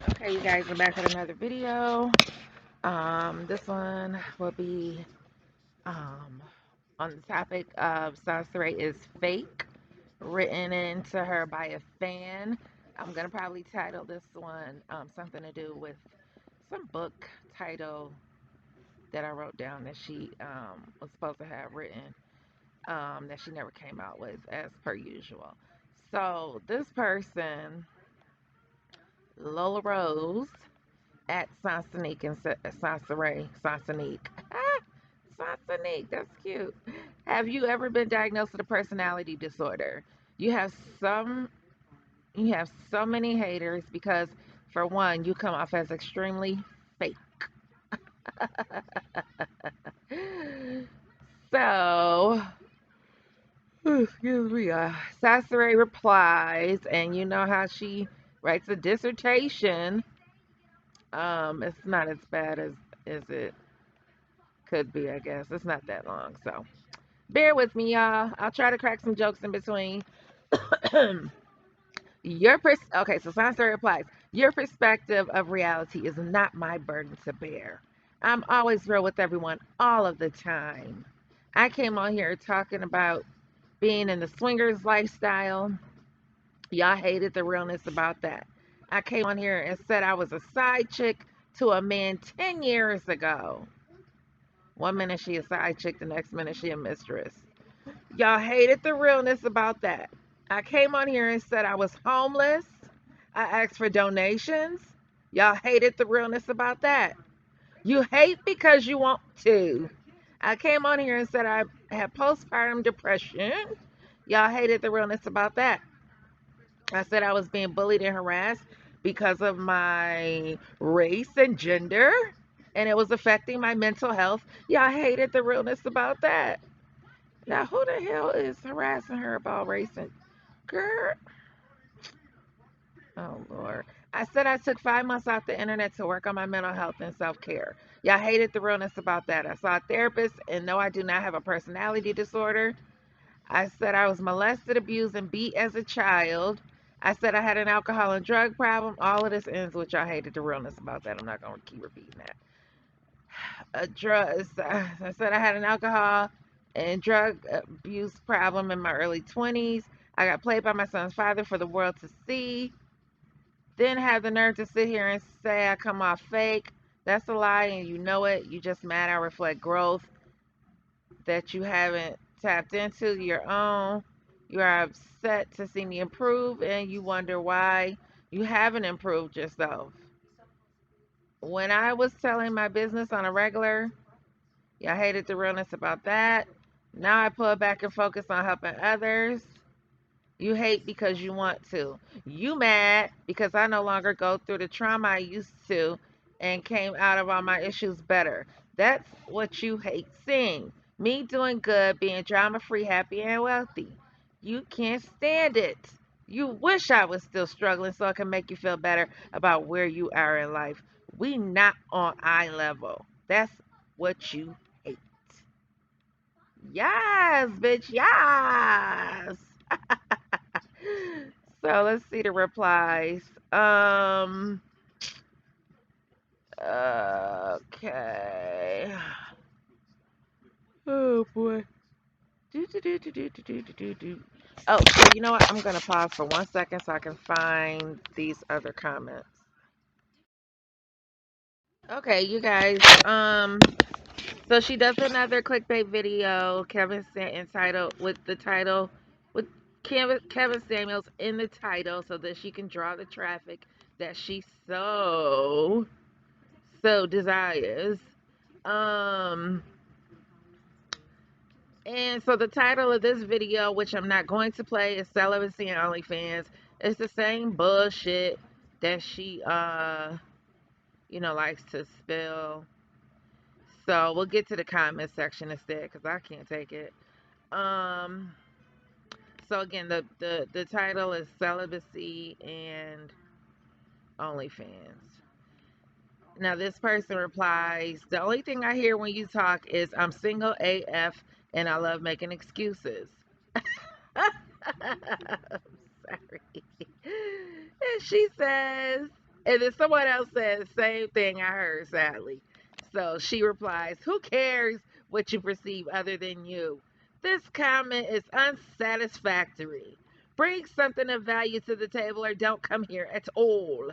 Okay, you guys, are back with another video. This one will be um, on the topic of Soncerae is fake, written into her by a fan. I'm gonna probably title this one something to do with some book title that I wrote down that she was supposed to have written that she never came out with, as per usual. So this person, Lola Rose, at Sonsonique and Soncerae, Sonsonique. Sonsonique, that's cute. Have you ever been diagnosed with a personality disorder? You have some you have so many haters because for one, you come off as extremely fake. So, excuse me, Sonserae replies, and you know how she writes a dissertation. It's not as bad as it could be, I guess. It's not that long, so bear with me, y'all. I'll try to crack some jokes in between. Okay, so Sansa replies, your perspective of reality is not my burden to bear. I'm always real with everyone all of the time. I came on here talking about being in the swingers lifestyle. Y'all hated the realness about that. I came on here and said I was a side chick to a man 10 years ago. One minute she a side chick, the next minute she a mistress. Y'all hated the realness about that. I came on here and said I was homeless. I asked for donations. Y'all hated the realness about that. You hate because you want to. I came on here and said I had postpartum depression. Y'all hated the realness about that. I said I was being bullied and harassed because of my race and gender, and it was affecting my mental health. Y'all hated the realness about that. Now, who the hell is harassing her about race and girl? Oh Lord. I said I took 5 months off the internet to work on my mental health and self care. Y'all hated the realness about that. I saw a therapist, and no, I do not have a personality disorder. I said I was molested, abused, and beat as a child. I said I had an alcohol and drug problem. All of this ends with y'all hated the realness about that. I'm not going to keep repeating that. I said I had an alcohol and drug abuse problem in my early 20s. I got played by my son's father for the world to see. Then have the nerve to sit here and say I come off fake. That's a lie, and you know it. You just mad I reflect growth that you haven't tapped into your own. You are upset to see me improve, and you wonder why you haven't improved yourself. When I was telling my business on a regular, y'all hated the realness about that. Now I pull back and focus on helping others. You hate because you want to. You mad because I no longer go through the trauma I used to and came out of all my issues better. That's what you hate seeing. Me doing good, being drama free, happy, and wealthy. You can't stand it. You wish I was still struggling so I can make you feel better about where you are in life. We not on eye level. That's what you hate. Yes, bitch, yes. So let's see the replies. Okay. Oh boy. Do, do, do, do, do, do, do, do, do. Oh, so you know what? I'm gonna pause for 1 second so I can find these other comments. Okay, you guys. So she does another clickbait video. Entitled with the title with Kevin Samuels in the title, so that she can draw the traffic that she so desires. Um, and so the title of this video, which I'm not going to play, is Celibacy and OnlyFans. It's the same bullshit that she likes to spill. So we'll get to the comment section instead because I can't take it. Um, so again, the title is Celibacy and OnlyFans. Now this person replies, the only thing I hear when you talk is I'm single AF and I love making excuses. I'm sorry. And she says, And then someone else said the same thing I heard, sadly. So she replies, "Who cares what you perceive other than you? This comment is unsatisfactory. Bring something of value to the table or don't come here at all.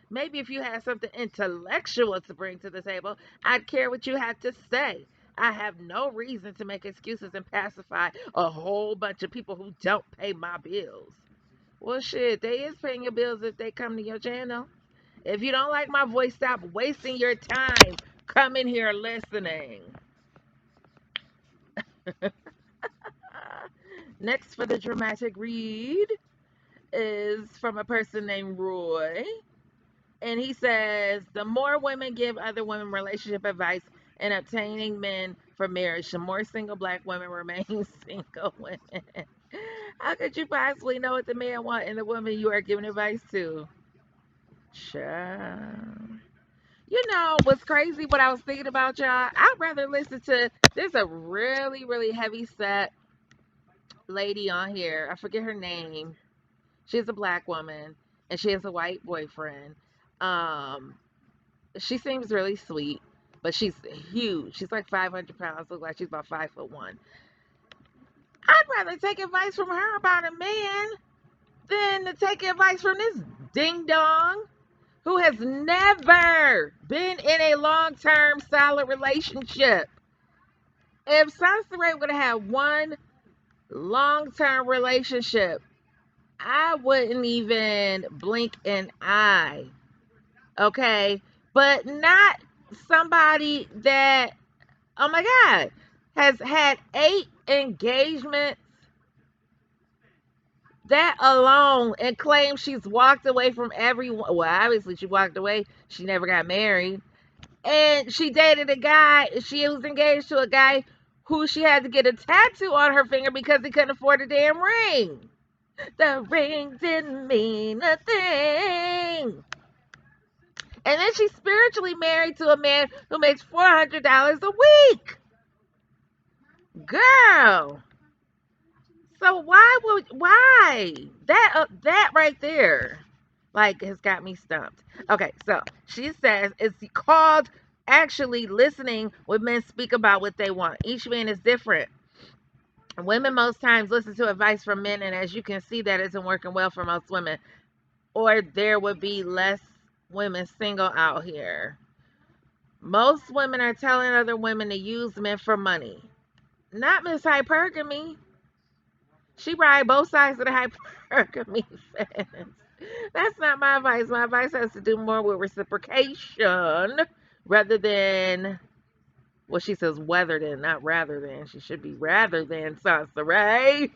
Maybe if you had something intellectual to bring to the table, I'd care what you had to say. I have no reason to make excuses and pacify a whole bunch of people who don't pay my bills." Well, shit, they is paying your bills if they come to your channel. If you don't like my voice, stop wasting your time. Come in here listening. Next for the dramatic read is from a person named Roy. And he says, the more women give other women relationship advice and obtaining men for marriage, the more single black women remain single women. How could you possibly know what the man wants in the woman you are giving advice to? Child. You know what's crazy? What I was thinking about, y'all. I'd rather listen to. There's a really, really heavy set lady on here. I forget her name. She's a black woman and she has a white boyfriend. Um, she seems really sweet, but she's huge. She's like 500 pounds. Looks like she's about 5'1". I'd rather take advice from her about a man than to take advice from this ding dong who has never been in a long term solid relationship. If Soncerae would have had one long term relationship, I wouldn't even blink an eye. Okay? But not somebody that, oh my God, has had 8 engagements, that alone, and claims she's walked away from everyone. Well, obviously, she walked away. She never got married. And she dated a guy, she was engaged to a guy who she had to get a tattoo on her finger because he couldn't afford a damn ring. The ring didn't mean a thing. And then she's spiritually married to a man who makes $400 a week. Girl. So why? That right there, like, has got me stumped. Okay, so she says it's called actually listening when men speak about what they want. Each man is different. Women most times listen to advice from men, and as you can see, that isn't working well for most women. Or there would be less women single out here. Most women are telling other women to use men for money. Not Miss Hypergamy. She ride both sides of the hypergamy fence. That's not my advice. My advice has to do more with reciprocation rather than, well, she says whether than, not rather than. She should be rather than Soncerae.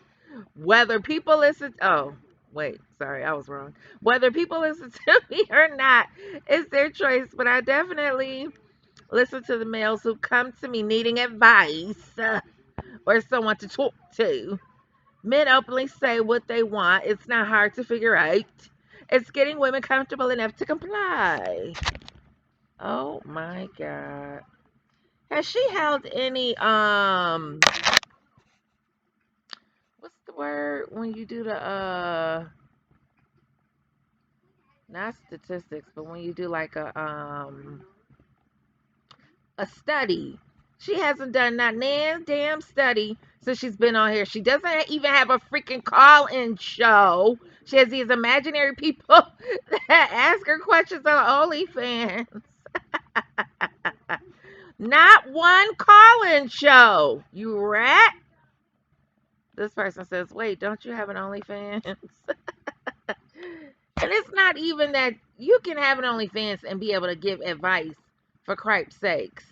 Whether people listen, oh, wait, sorry, I was wrong. Whether people listen to me or not is their choice, but I definitely listen to the males who come to me needing advice or someone to talk to. Men openly say what they want. It's not hard to figure out. It's getting women comfortable enough to comply. Oh my God. Has she held any what's the word when you do the not statistics, but when you do like a study. She hasn't done not nan damn study since she's been on here. She doesn't even have a freaking call-in show. She has these imaginary people that ask her questions on OnlyFans. Not one call-in show. You rat. This person says, wait, don't you have an OnlyFans? And it's not even that you can have an OnlyFans and be able to give advice, for Christ's sakes.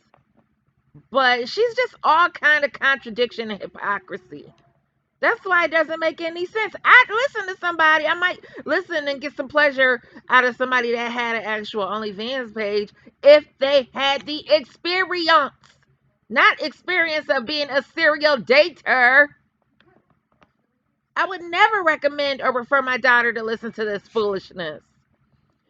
But she's just all kind of contradiction and hypocrisy. That's why it doesn't make any sense. I listen to somebody. I might listen and get some pleasure out of somebody that had an actual OnlyFans page if they had the experience. Not experience of being a serial dater. I would never recommend or refer my daughter to listen to this foolishness.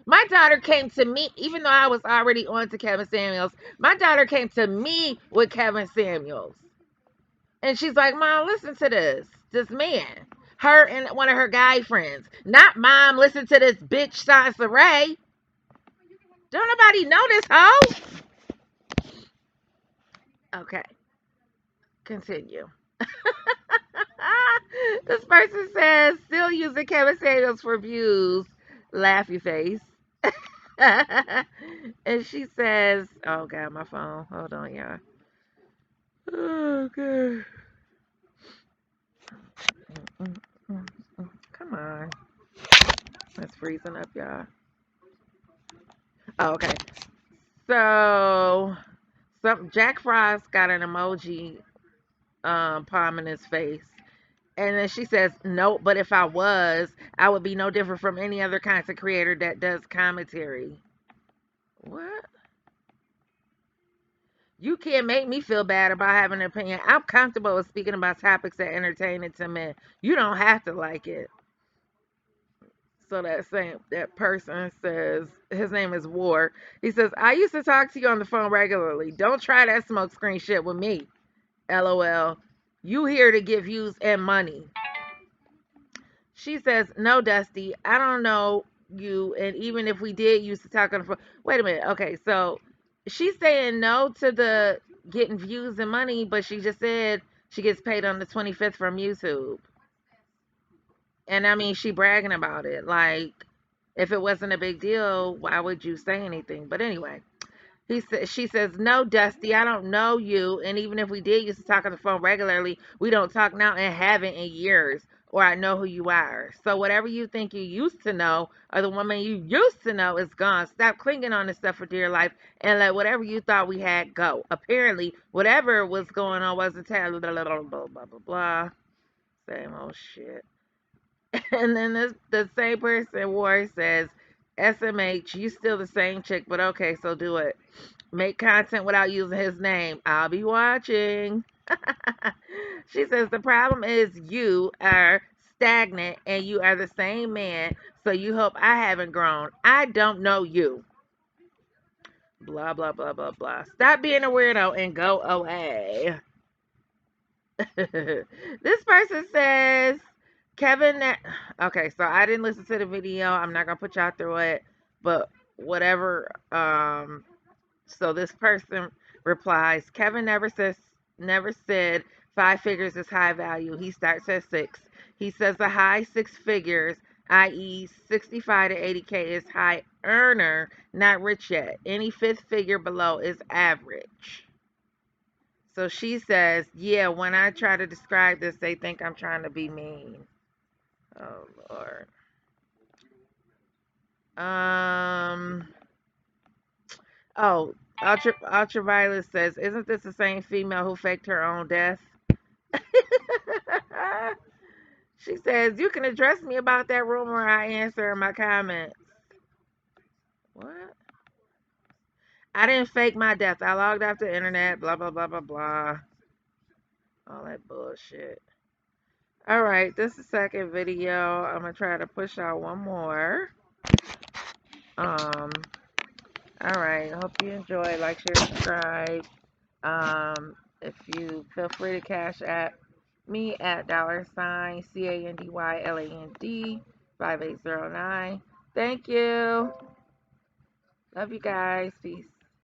My daughter came to me, even though I was already on to Kevin Samuels, my daughter came to me with Kevin Samuels. And she's like, Mom, listen to this man. Her and one of her guy friends. Not, Mom, listen to this bitch Soncerae. Don't nobody know this hoe. Okay, continue. This person says, still using Kevin Samuels for views. Laughy face. And she says, oh God, my phone. Hold on, y'all. Oh, God. Come on. It's freezing up, y'all. Oh, okay. So, Jack Frost got an emoji palm in his face. And then she says, no, but if I was, I would be no different from any other content creator that does commentary. What? You can't make me feel bad about having an opinion. I'm comfortable with speaking about topics that entertain to men. You don't have to like it. So that person says, his name is War. He says, I used to talk to you on the phone regularly. Don't try that smoke screen shit with me. LOL. You here to get views and money. She says, no, Dusty, I don't know you. And even if we did used to talk on the phone. Wait a minute. Okay, so she's saying no to the getting views and money, but she just said she gets paid on the 25th from YouTube. And I mean, she bragging about it. Like, if it wasn't a big deal, why would you say anything? But anyway, she says, no, Dusty, I don't know you. And even if we did used to talk on the phone regularly, we don't talk now and haven't in years. Or I know who you are. So whatever you think you used to know, or the woman you used to know is gone. Stop clinging on to stuff for dear life and let whatever you thought we had go. Apparently, whatever was going on wasn't blah, blah, blah, blah, blah, blah, blah. Same old shit. And then the same person, War, says, SMH, you still the same chick, but okay, so do it. Make content without using his name. I'll be watching. She says, the problem is you are stagnant and you are the same man, so you hope I haven't grown. I don't know you. Blah, blah, blah, blah, blah. Stop being a weirdo and go away. This person says, Kevin, okay, so I didn't listen to the video. I'm not gonna put y'all through it, but whatever. So this person replies, Kevin never said 5 figures is high value. He starts at 6. He says a high 6 figures, i.e., 65 to 80K, is high earner, not rich yet. Any fifth figure below is average. So she says, yeah, when I try to describe this, they think I'm trying to be mean. Oh, Lord. Oh, Ultraviolet says, isn't this the same female who faked her own death? She says, you can address me about that rumor. I answer in my comments. What? I didn't fake my death. I logged off the internet, blah, blah, blah, blah, blah. All that bullshit. All right, this is the second video. I'm going to try to push out one more. All right, hope you enjoy. Like, share, subscribe. If you feel free to cash at me at $CANDYLAND 5809. Thank you. Love you guys. Peace.